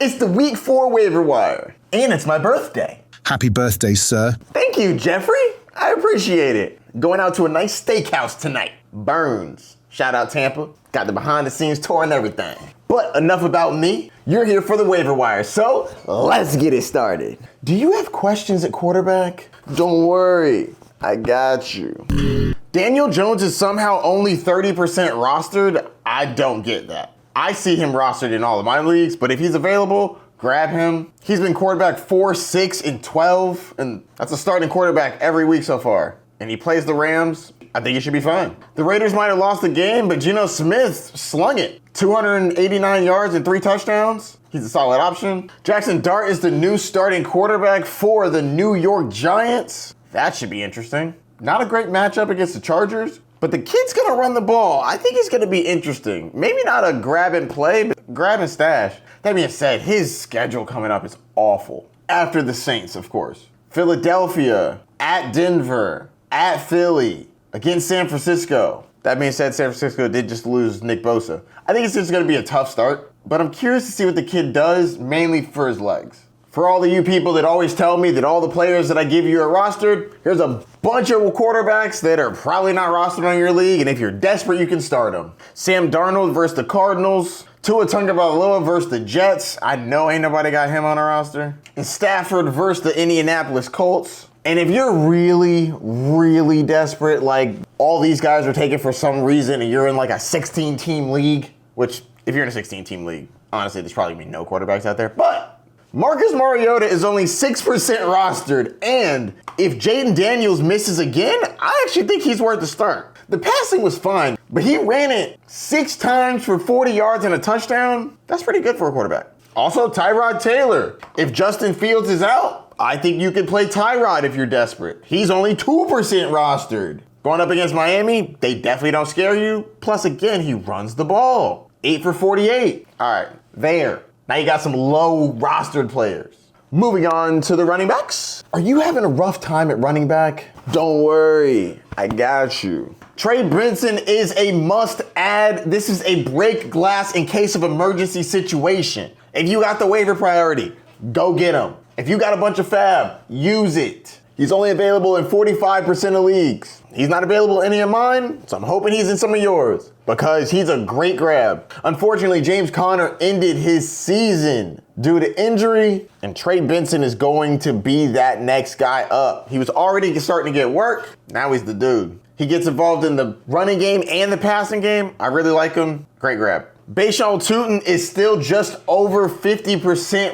It's the Week 4 waiver wire, and it's my birthday. Happy birthday, sir. Thank you, Jeffrey. I appreciate it. Going out to a nice steakhouse tonight. Bern's. Shout out Tampa. Got the behind the scenes tour and everything. But enough about me. You're here for the waiver wire, so let's get it started. Do you have questions at quarterback? Don't worry, I got you. Daniel Jones is somehow only 30% rostered. I don't get that. I see him rostered in all of my leagues, but if he's available, grab him. He's been quarterback 4, 6, and 12, and that's a starting quarterback every week so far. And he plays the Rams. I think he should be fine. The Raiders might have lost the game, but Geno Smith slung it. 289 yards and 3 touchdowns. He's a solid option. Jackson Dart is the new starting quarterback for the New York Giants. That should be interesting. Not a great matchup against the Chargers, but the kid's gonna run the ball. I think he's gonna be interesting. Maybe not a grab and play, but grab and stash. That being said, his schedule coming up is awful. After the Saints, of course. Philadelphia, at Denver, at Philly, against San Francisco. That being said, San Francisco did just lose Nick Bosa. I think it's just going to be a tough start, but I'm curious to see what the kid does, mainly for his legs. For all of you people that always tell me that all the players that I give you are rostered, here's a bunch of quarterbacks that are probably not rostered on your league, and if you're desperate, you can start them. Sam Darnold versus the Cardinals. Tua Tagovailoa versus the Jets. I know ain't nobody got him on a roster. And Stafford versus the Indianapolis Colts. And if you're really, really desperate, like all these guys are taken for some reason, and you're in like a 16-team league, which if you're in a 16-team league, honestly, there's probably gonna be no quarterbacks out there. But Marcus Mariota is only 6% rostered, and if Jaden Daniels misses again, I actually think he's worth the start. The passing was fine, but he ran it 6 times for 40 yards and a touchdown. That's pretty good for a quarterback. Also, Tyrod Taylor. If Justin Fields is out, I think you could play Tyrod if you're desperate. He's only 2% rostered. Going up against Miami, they definitely don't scare you. Plus, again, he runs the ball. 8 for 48. All right, there. Now you got some low rostered players. Moving on to the running backs. Are you having a rough time at running back? Don't worry, I got you. Trey Benson is a must add. This is a break glass in case of emergency situation. If you got the waiver priority, go get him. If you got a bunch of fab, use it. He's only available in 45% of leagues. He's not available in any of mine, so I'm hoping he's in some of yours because he's a great grab. Unfortunately, James Conner ended his season due to injury, and Trey Benson is going to be that next guy up. He was already starting to get work. Now he's the dude. He gets involved in the running game and the passing game. I really like him. Great grab. Bashaw Tutin is still just over 50%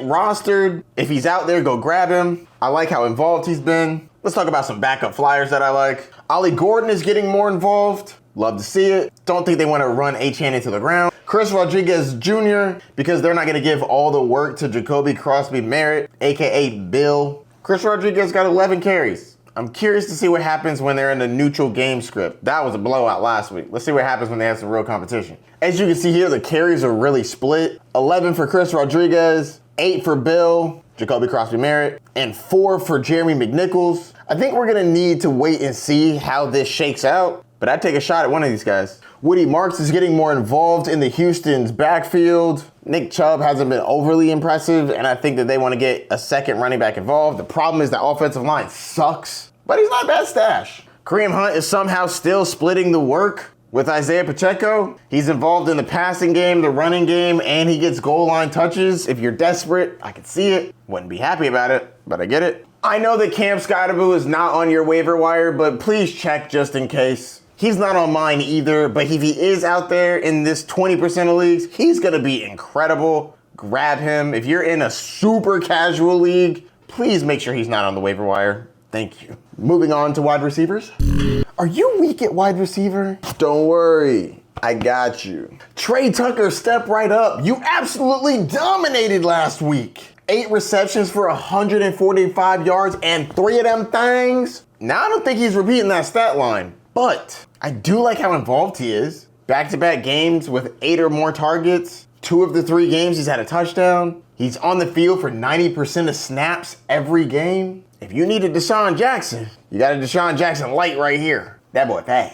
rostered. If he's out there, go grab him. I like how involved he's been. Let's talk about some backup flyers that I like. Ollie Gordon is getting more involved. Love to see it. Don't think they want to run Achane into the ground. Chris Rodriguez Jr., because they're not going to give all the work to Jacoby Crosby-Merritt, a.k.a. Bill. Chris Rodriguez got 11 carries. I'm curious to see what happens when they're in the neutral game script. That was a blowout last week. Let's see what happens when they have some real competition. As you can see here, the carries are really split. 11 for Chris Rodriguez, 8 for Bill, Jacoby Crosby-Merritt, and 4 for Jeremy McNichols. I think we're going to need to wait and see how this shakes out, but I'd take a shot at one of these guys. Woody Marks is getting more involved in the Houston's backfield. Nick Chubb hasn't been overly impressive, and I think that they want to get a second running back involved. The problem is the offensive line sucks, but he's not a bad stash. Kareem Hunt is somehow still splitting the work with Isaiah Pacheco. He's involved in the passing game, the running game, and he gets goal line touches. If you're desperate, I can see it. Wouldn't be happy about it, but I get it. I know that Cam Skydaboo is not on your waiver wire, but please check just in case. He's not on mine either, but if he is out there in this 20% of leagues, he's going to be incredible. Grab him. If you're in a super casual league, please make sure he's not on the waiver wire. Thank you. Moving on to wide receivers. Are you weak at wide receiver? Don't worry, I got you. Trey Tucker, step right up. You absolutely dominated last week. 8 receptions for 145 yards and 3 of them things. Now I don't think he's repeating that stat line, but I do like how involved he is. Back-to-back games with 8 or more targets. 2 of the 3 games he's had a touchdown. He's on the field for 90% of snaps every game. If you need a Deshaun Jackson, you got a Deshaun Jackson light right here. That boy fast.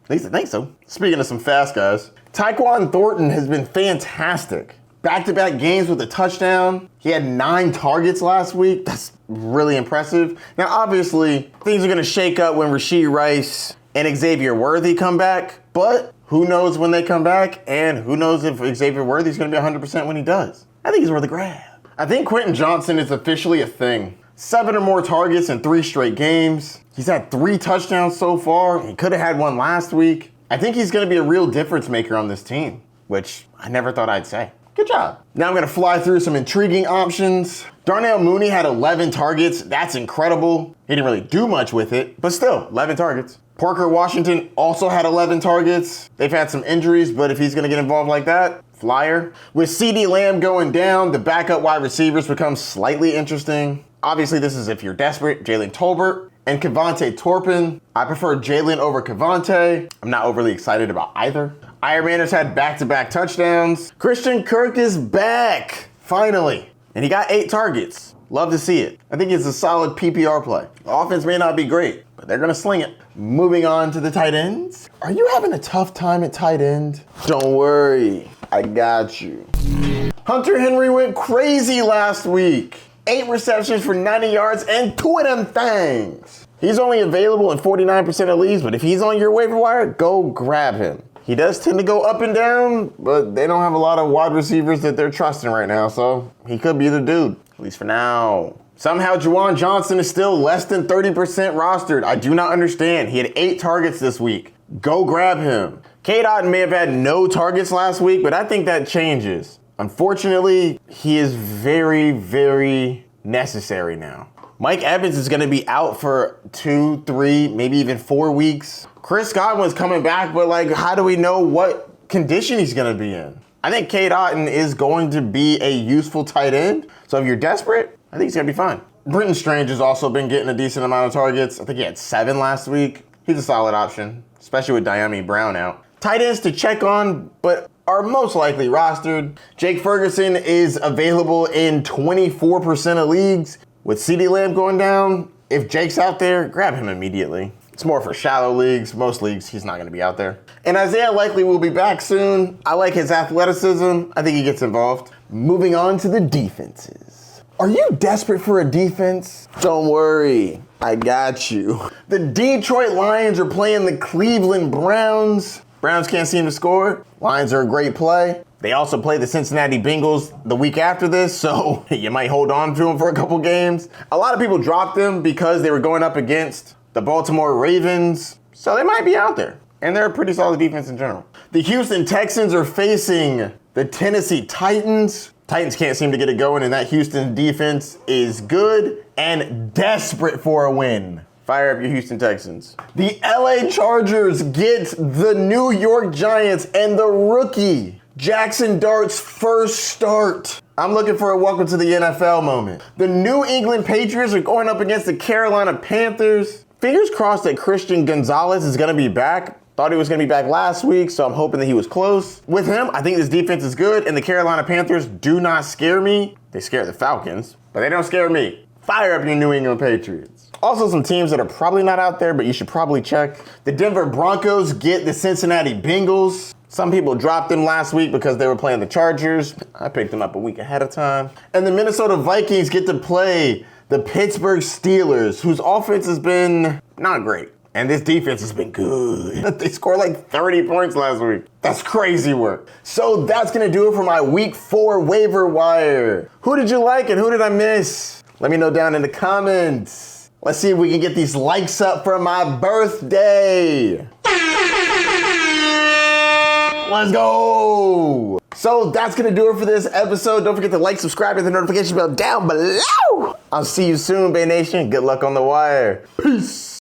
At least I think so. Speaking of some fast guys, Tyquan Thornton has been fantastic. back-to-back games with a touchdown. He had 9 targets last week. That's really impressive. Now, obviously, things are going to shake up when Rashee Rice and Xavier Worthy come back, but who knows when they come back, and who knows if Xavier Worthy's going to be 100% when he does. I think he's worth a grab. I think Quentin Johnson is officially a thing. 7 or more targets in 3 straight games. He's had 3 touchdowns so far. He could have had 1 last week. I think he's going to be a real difference maker on this team, which I never thought I'd say. Good job. Now I'm going to fly through some intriguing options. Darnell Mooney had 11 targets. That's incredible. He didn't really do much with it, but still, 11 targets. Parker Washington also had 11 targets. They've had some injuries, but if he's going to get involved like that, flyer. With CeeDee Lamb going down, the backup wide receivers become slightly interesting. Obviously, this is if you're desperate. Jalen Tolbert and Kevontae Torpin. I prefer Jalen over Kevontae. I'm not overly excited about either. Iron Man has had back-to-back touchdowns. Christian Kirk is back, finally. And he got 8 targets. Love to see it. I think it's a solid PPR play. The offense may not be great, but they're going to sling it. Moving on to the tight ends. Are you having a tough time at tight end? Don't worry, I got you. Hunter Henry went crazy last week. 8 receptions for 90 yards and 2 of them things. He's only available in 49% of leagues, but if he's on your waiver wire, go grab him. He does tend to go up and down, but they don't have a lot of wide receivers that they're trusting right now, so he could be the dude, at least for now. Somehow Juwan Johnson is still less than 30% rostered. I do not understand. He had 8 targets this week. Go grab him. Cade Otton may have had no targets last week, but I think that changes. Unfortunately, he is very, very necessary now. Mike Evans is going to be out for 2, 3, maybe even 4 weeks. Chris Godwin's coming back, but how do we know what condition he's going to be in? I think Cade Otton is going to be a useful tight end. So if you're desperate, I think he's going to be fine. Brenton Strange has also been getting a decent amount of targets. I think he had 7 last week. He's a solid option, especially with Diami Brown out. Tight ends to check on, but are most likely rostered. Jake Ferguson is available in 24% of leagues. With CeeDee Lamb going down, if Jake's out there, grab him immediately. It's more for shallow leagues. Most leagues, he's not going to be out there. And Isaiah likely will be back soon. I like his athleticism. I think he gets involved. Moving on to the defenses. Are you desperate for a defense? Don't worry, I got you. The Detroit Lions are playing the Cleveland Browns. Browns can't seem to score. Lions are a great play. They also play the Cincinnati Bengals the week after this, so you might hold on to them for a couple games. A lot of people dropped them because they were going up against the Baltimore Ravens, so they might be out there. And they're a pretty solid defense in general. The Houston Texans are facing the Tennessee Titans. Titans can't seem to get it going, and that Houston defense is good and desperate for a win. Fire up your Houston Texans. The LA Chargers get the New York Giants and the rookie Jackson Dart's first start. I'm looking for a welcome to the NFL moment. The New England Patriots are going up against the Carolina Panthers. Fingers crossed that Christian Gonzalez is going to be back. Thought he was going to be back last week, so I'm hoping that he was close. With him, I think this defense is good, and the Carolina Panthers do not scare me. They scare the Falcons, but they don't scare me. Fire up your New England Patriots. Also, some teams that are probably not out there, but you should probably check. The Denver Broncos get the Cincinnati Bengals. Some people dropped them last week because they were playing the Chargers. I picked them up a week ahead of time. And the Minnesota Vikings get to play the Pittsburgh Steelers, whose offense has been not great. And this defense has been good. They scored like 30 points last week. That's crazy work. So that's going to do it for my week 4 waiver wire. Who did you like and who did I miss? Let me know down in the comments. Let's see if we can get these likes up for my birthday. Let's go. So that's going to do it for this episode. Don't forget to like, subscribe, and the notification bell down below. I'll see you soon, Bay Nation. Good luck on the wire. Peace.